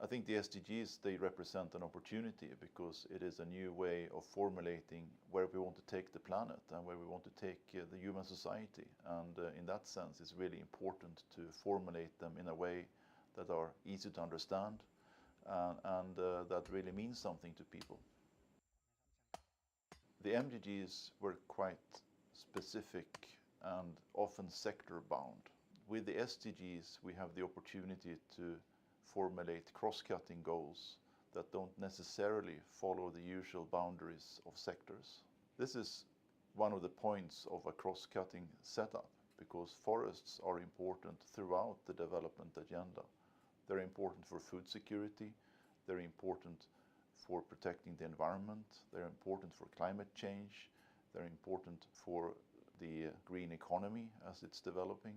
I think the SDGs, they represent an opportunity because it is a new way of formulating where we want to take the planet and where we want to take the human society. And in that sense, it's really important to formulate them in a way that are easy to understand and that really means something to people. The MDGs were quite specific and often sector bound. With the SDGs, we have the opportunity to formulate cross-cutting goals that don't necessarily follow the usual boundaries of sectors. This is one of the points of a cross-cutting setup because forests are important throughout the development agenda. They're important for food security, they're important for protecting the environment, they're important for climate change, they're important for the green economy as it's developing.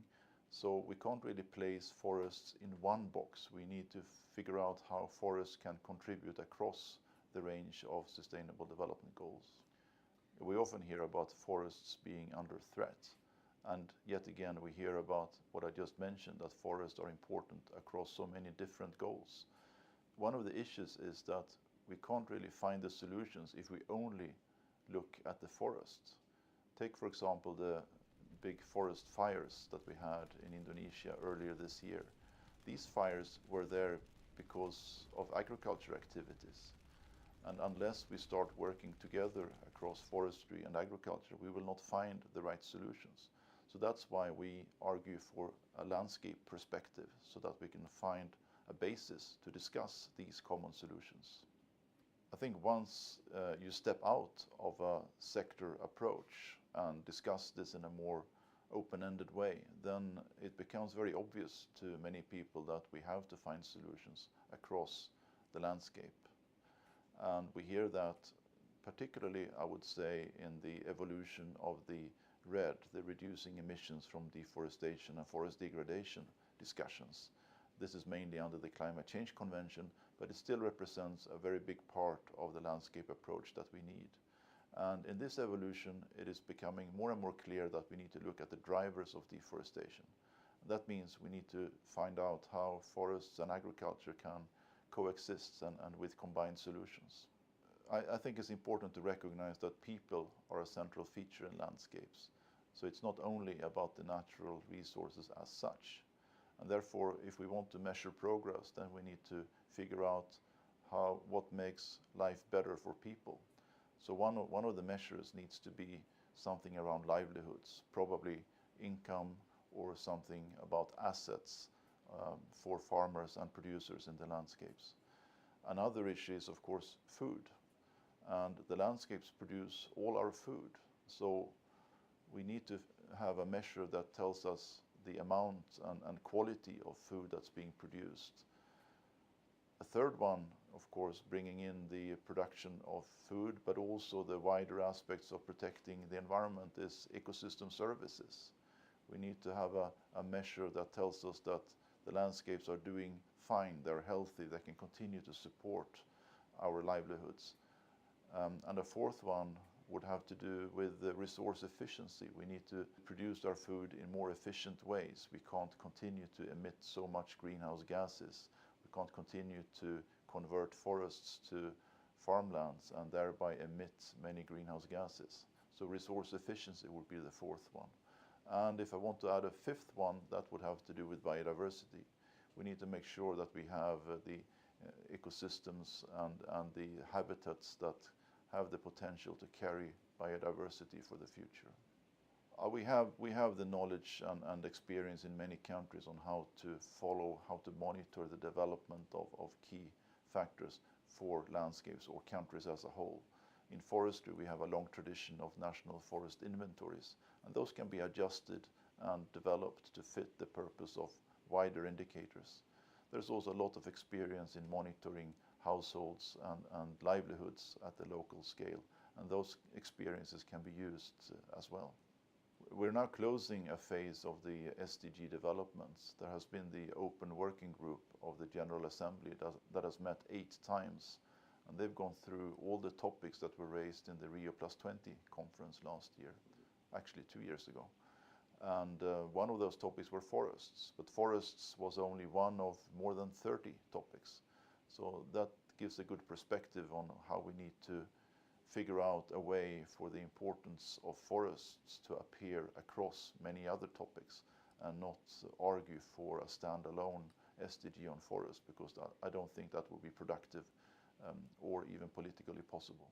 So we can't really place forests in one box. We need to figure out how forests can contribute across the range of sustainable development goals. We often hear about forests being under threat. And yet again, we hear about what I just mentioned, that forests are important across so many different goals. One of the issues is that we can't really find the solutions if we only look at the forest. Take, for example, the big forest fires that we had in Indonesia earlier this year. These fires were there because of agriculture activities. And unless we start working together across forestry and agriculture, we will not find the right solutions. So that's why we argue for a landscape perspective, so that we can find a basis to discuss these common solutions. I think once you step out of a sector approach and discuss this in a more open-ended way, then it becomes very obvious to many people that we have to find solutions across the landscape. And we hear that particularly, I would say, in the evolution of the RED, the reducing emissions from deforestation and forest degradation discussions. This is mainly under the Climate Change Convention, but it still represents a very big part of the landscape approach that we need. And in this evolution, it is becoming more and more clear that we need to look at the drivers of deforestation. That means we need to find out how forests and agriculture can coexist and with combined solutions. I think it's important to recognize that people are a central feature in landscapes. So it's not only about the natural resources as such. And therefore, if we want to measure progress, then we need to figure out what makes life better for people. So one of the measures needs to be something around livelihoods, probably income or something about assets for farmers and producers in the landscapes. Another issue is, of course, food. And the landscapes produce all our food. So we need to have a measure that tells us the amount and quality of food that's being produced. A third one, of course, bringing in the production of food, but also the wider aspects of protecting the environment, is ecosystem services. We need to have a measure that tells us that the landscapes are doing fine, they're healthy, they can continue to support our livelihoods. And a fourth one would have to do with the resource efficiency. We need to produce our food in more efficient ways. We can't continue to emit so much greenhouse gases. We can't continue to convert forests to farmlands and thereby emit many greenhouse gases. So resource efficiency would be the fourth one. And if I want to add a fifth one, that would have to do with biodiversity. We need to make sure that we have the ecosystems and the habitats that have the potential to carry biodiversity for the future. We have the knowledge and experience in many countries on how to follow, how to monitor the development of key factors for landscapes or countries as a whole. In forestry, we have a long tradition of national forest inventories, and those can be adjusted and developed to fit the purpose of wider indicators. There's also a lot of experience in monitoring households and livelihoods at the local scale, and those experiences can be used as well. We're now closing a phase of the SDG developments. There has been the open working group of the General Assembly that has met 8 times, and they've gone through all the topics that were raised in the Rio+20 conference last year, actually 2 years ago. And one of those topics were forests, but forests was only one of more than 30 topics. So that gives a good perspective on how we need to figure out a way for the importance of forests to appear across many other topics and not argue for a standalone SDG on forests, because I don't think that will be productive or even politically possible.